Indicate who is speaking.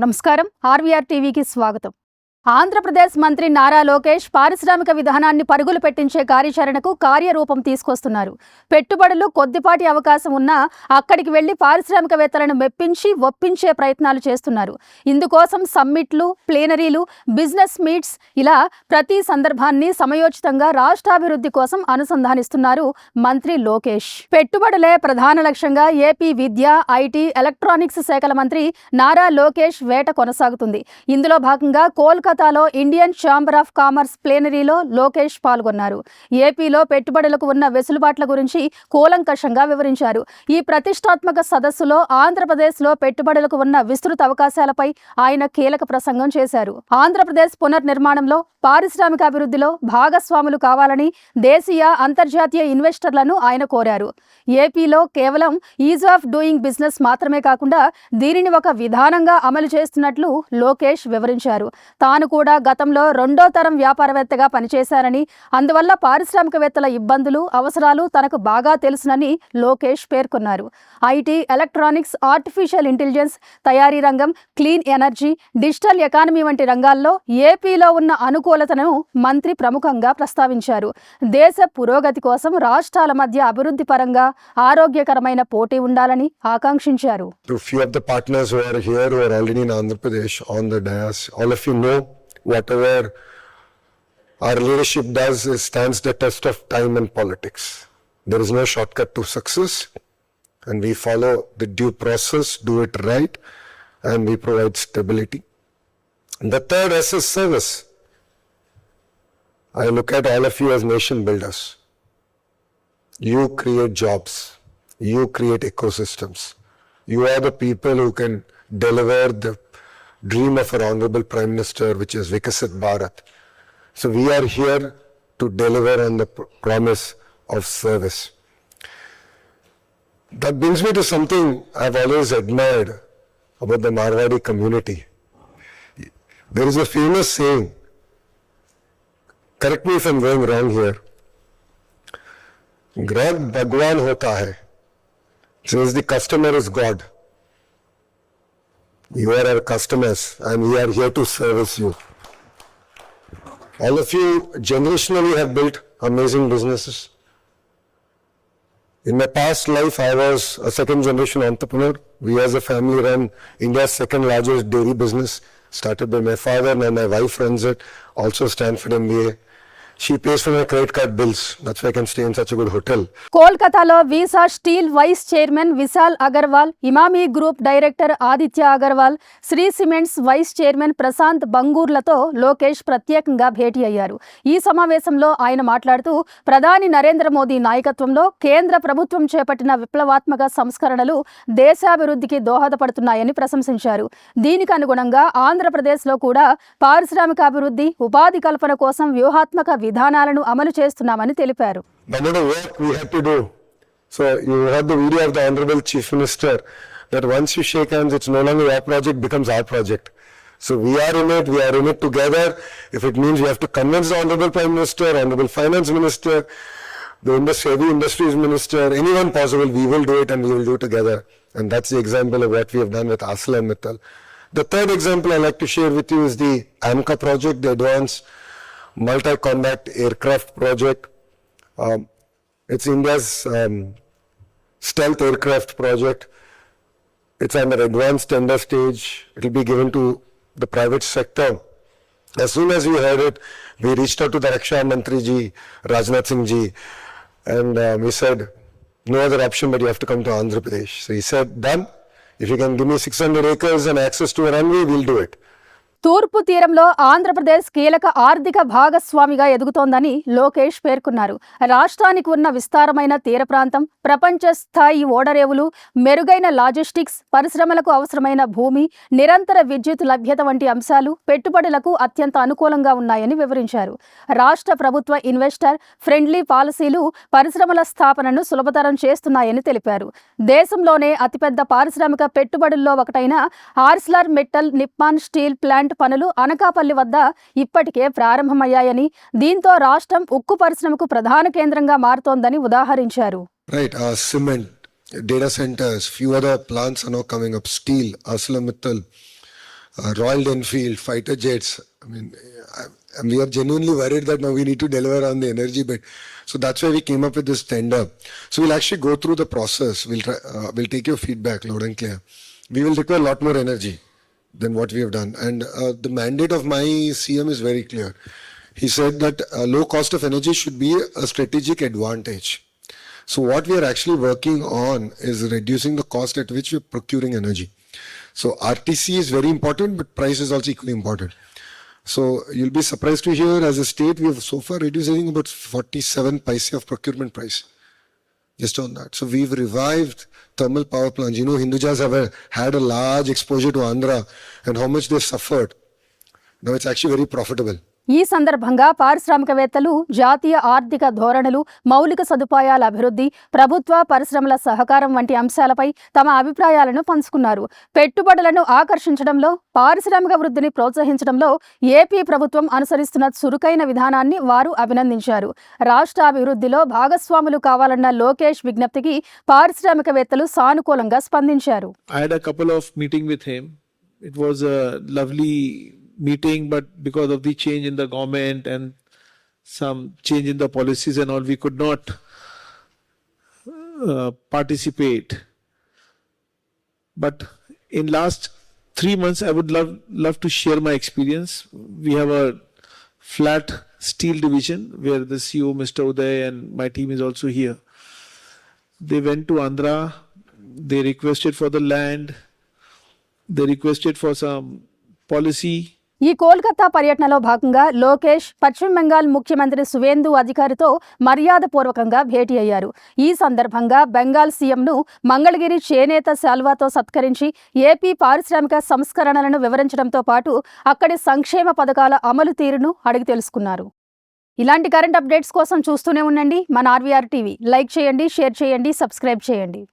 Speaker 1: నమస్కారం ఆర్వీఆర్ టీవీకి స్వాగతం. ఆంధ్రప్రదేశ్ మంత్రి నారా లోకేష్ పారిశ్రామిక విధానాన్ని పరుగులు పెట్టించే కార్యాచరణకు కార్యరూపం తీసుకొస్తున్నారు. పెట్టుబడులు కొద్దిపాటి అవకాశం ఉన్నా అక్కడికి వెళ్లి పారిశ్రామికవేత్తలను మెప్పించి ఒప్పించే ప్రయత్నాలు చేస్తున్నారు. ఇందుకోసం సమ్మిట్లు, ప్లేనరీలు, బిజినెస్ మీట్స్ ఇలా ప్రతి సందర్భాన్ని సమయోచితంగా రాష్ట్రాభివృద్ధి కోసం అనుసంధానిస్తున్నారు మంత్రి లోకేష్. పెట్టుబడులే ప్రధాన లక్ష్యంగా ఏపీ విద్య, ఐటీ, ఎలక్ట్రానిక్స్ శాఖల మంత్రి నారా లోకేష్ వేట కొనసాగుతుంది. ఇందులో భాగంగా కోల్కతాలో ఇండియన్ ఛాంబర్ ఆఫ్ కామర్స్ ప్లేనరీలో లోకేష్ పాల్గొన్నారు. ఏపీలో పెట్టుబడులకు ఉన్న వెసులుబాట్ల గురించి కూలంకషంగా వివరించారు. ఈ ప్రతిష్టాత్మక సదస్సులో ఆంధ్రప్రదేశ్లో పెట్టుబడులకు ఉన్న విస్తృత అవకాశాలపై ఆయన కీలక ప్రసంగం చేశారు. ఆంధ్రప్రదేశ్ పునర్నిర్మాణంలో, పారిశ్రామిక అభివృద్ధిలో భాగస్వాములు కావాలని దేశీయ, అంతర్జాతీయ ఇన్వెస్టర్లను ఆయన కోరారు. ఏపీలో కేవలం ఈజ్ ఆఫ్ డూయింగ్ బిజినెస్ మాత్రమే కాకుండా దీనిని ఒక విధానంగా అమలు చేస్తున్నట్లు లోకేష్ వివరించారు. తాను కూడా గతంలో రెండో తరం వ్యాపారవేత్తగా పనిచేశారని, అందువల్ల పారిశ్రామికవేత్తల ఇబ్బందులు, అవసరాలు తనకు బాగా తెలుసునని లోకేష్ పేర్కొన్నారు. ఐటీ, ఎలక్ట్రానిక్స్, ఆర్టిఫిషియల్ ఇంటెలిజెన్స్, తయారీ రంగం, క్లీన్ ఎనర్జీ, డిజిటల్ ఎకానమీ వంటి రంగాల్లో ఏపీలో ఉన్న అనుకూలతను మంత్రి ప్రముఖంగా ప్రస్తావించారు. దేశ పురోగతి కోసం రాష్ట్రాల మధ్య అభివృద్ధి పరంగా ఆరోగ్యకరమైన పోటీ ఉండాలని ఆకాంక్షించారు.
Speaker 2: Whatever our leadership does stands the test of time and politics. There is no shortcut to success, and we follow the due process, do it right, and we provide stability. And the third S is service. I look at all of you as nation builders. You create jobs, you create ecosystems. You are the people who can deliver the dream of our Honorable Prime Minister, which is Vikasit Bharat. So we are here to deliver on the promise of service. That brings me to something I've always admired about the Marwadi community. There is a famous saying, correct me if I'm going wrong here, Grahak Bhagwan hota hai, since the customer is God. You are our customers and we are here to service you. All of you generationally have built amazing businesses. In my past life, I was a second generation entrepreneur. We as a family ran India's second largest dairy business, started by my father, and my wife runs it, also Stanford MBA. She pays for my credit card bills. That's why I can stay in such a good hotel.
Speaker 1: కోల్కతాలో Visa steel vice chairman Vishal Agarwal, Emami group director Aditya Agarwal, Shree cements vice chairman Prashant బంగూర్లతో లోకేష్ ప్రత్యేకంగా భేటీ అయ్యారు. ఈ సమావేశంలో ఆయన మాట్లాడుతూ ప్రధాని నరేంద్ర మోదీ నాయకత్వంలో కేంద్ర ప్రభుత్వం చేపట్టిన విప్లవాత్మక సంస్కరణలు దేశాభివృద్ధికి దోహదపడుతున్నాయని ప్రశంసించారు. దీనికి అనుగుణంగా ఆంధ్రప్రదేశ్లో కూడా పారిశ్రామికాభివృద్ధి, ఉపాధి కల్పన కోసం వ్యూహాత్మక విధానాలను అమలు చేస్తున్నామని తెలిపారు.
Speaker 2: We have to do. So you had the video of the Honorable Chief Minister that once you shake hands, it's no longer your project, becomes our project. So we are in it together. If it means we have to convince the Honorable Prime Minister, Honorable Finance Minister, the Heavy Industries Minister, anyone possible, we will do it and we will do it together. And that's the example of what we have done with ArcelorMittal. The third example I'd like to share with you is the AMCA project, the Advanced Multi-Combat Aircraft project. It's India's stealth aircraft project. It's under advanced tender stage. It will be given to the private sector. As soon as we heard it, we reached out to the Raksha Mantri ji, Rajnath Singh ji, and we said, no other option but you have to come to Andhra Pradesh. So he said, done. If you can give me 600 acres and access to a runway, we'll do it.
Speaker 1: తూర్పు తీరంలో ఆంధ్రప్రదేశ్ కీలక ఆర్థిక భాగస్వామిగా ఎదుగుతోందని లోకేష్ పేర్కొన్నారు. రాష్ట్రానికి ఉన్న విస్తారమైన తీర ప్రాంతం, ప్రపంచ స్థాయి ఓడరేవులు, మెరుగైన లాజిస్టిక్స్, పరిశ్రమలకు అవసరమైన భూమి, నిరంతర విద్యుత్ లభ్యత వంటి అంశాలు పెట్టుబడులకు అత్యంత అనుకూలంగా ఉన్నాయని వివరించారు. రాష్ట్ర ప్రభుత్వ ఇన్వెస్టర్ ఫ్రెండ్లీ పాలసీలు పరిశ్రమల స్థాపనను సులభతరం చేస్తున్నాయని తెలిపారు. దేశంలోనే అతిపెద్ద పారిశ్రామిక పెట్టుబడుల్లో ఒకటైన Arcelor metal Nippon steel plant పనులు అనకాపల్లి వద్ద ఇప్పటికే ప్రారంభమయ్యాయని, దీంతో రాష్ట్రం ఉక్కు పరిశ్రమకు ప్రధాన కేంద్రంగా మారుతోందని ఉదాహరించారు.
Speaker 2: Right, cement, data centers, few other plants are now coming up. Steel, ArcelorMittal, Royal Enfield, fighter jets. I mean, and we are genuinely worried that now we need to deliver on the energy bit. So that's why we came up with this tender. So we'll actually go through the process. We'll take your feedback loud and clear. We will require a lot more energy than what we have done. And the mandate of my CM is very clear. He said that low cost of energy should be a strategic advantage. So what we are actually working on is reducing the cost at which we're procuring energy. So RTC is very important, but price is also equally important. So you'll be surprised to hear, as a state, we have so far reduced, I think, about 47 paise of procurement price. Just on that. So we've revived thermal power plants. You know, Hindujas have had a large exposure to Andhra and how much they've suffered. Now it's actually very profitable.
Speaker 1: ఈ సందర్భంగా పారిశ్రామికవేత్తలు జాతీయ ఆర్థిక ధోరణులు, మౌలిక సదుపాయాల అభివృద్ధి, ప్రభుత్వ పరిశ్రమల సహకారం వంటి అంశాలపై తమ అభిప్రాయాలను పంచుకున్నారు. పెట్టుబడులను ఆకర్షించడంలో, పారిశ్రామిక వృద్ధిని ప్రోత్సహించడంలో ఏపీ ప్రభుత్వం అనుసరిస్తున్న చురుకైన విధానాన్ని వారు అభినందించారు. రాష్ట్ర అభివృద్ధిలో భాగస్వాములు కావాలన్న లోకేష్ విజ్ఞప్తికి పారిశ్రామికవేత్తలు సానుకూలంగా స్పందించారు.
Speaker 3: I had a couple of meetings with him. It was a lovely meeting, but because of the change in the government and some change in the policies and all, we could not participate. But in last 3 months, I would love to share my experience. We have a flat steel division where the CEO, Mr. Uday, and my team is also here. They went to Andhra. They requested for the land. They requested for some policy.
Speaker 1: ఈ కోల్కతా పర్యటనలో భాగంగా లోకేష్ పశ్చిమ బెంగాల్ ముఖ్యమంత్రి సువేందు అధికారితో మర్యాదపూర్వకంగా భేటీ అయ్యారు. ఈ సందర్భంగా బెంగాల్ సీఎంను మంగళగిరి చేనేత శాల్వాతో సత్కరించి ఏపీ పారిశ్రామిక సంస్కరణలను వివరించడంతో పాటు అక్కడి సంక్షేమ పథకాల అమలు తీరును అడిగి తెలుసుకున్నారు. ఇలాంటి కరెంట్ అప్డేట్స్ కోసం చూస్తూనే ఉండండి మన ఆర్వీఆర్ టీవీ. లైక్ చేయండి, షేర్ చేయండి, సబ్స్క్రైబ్ చేయండి.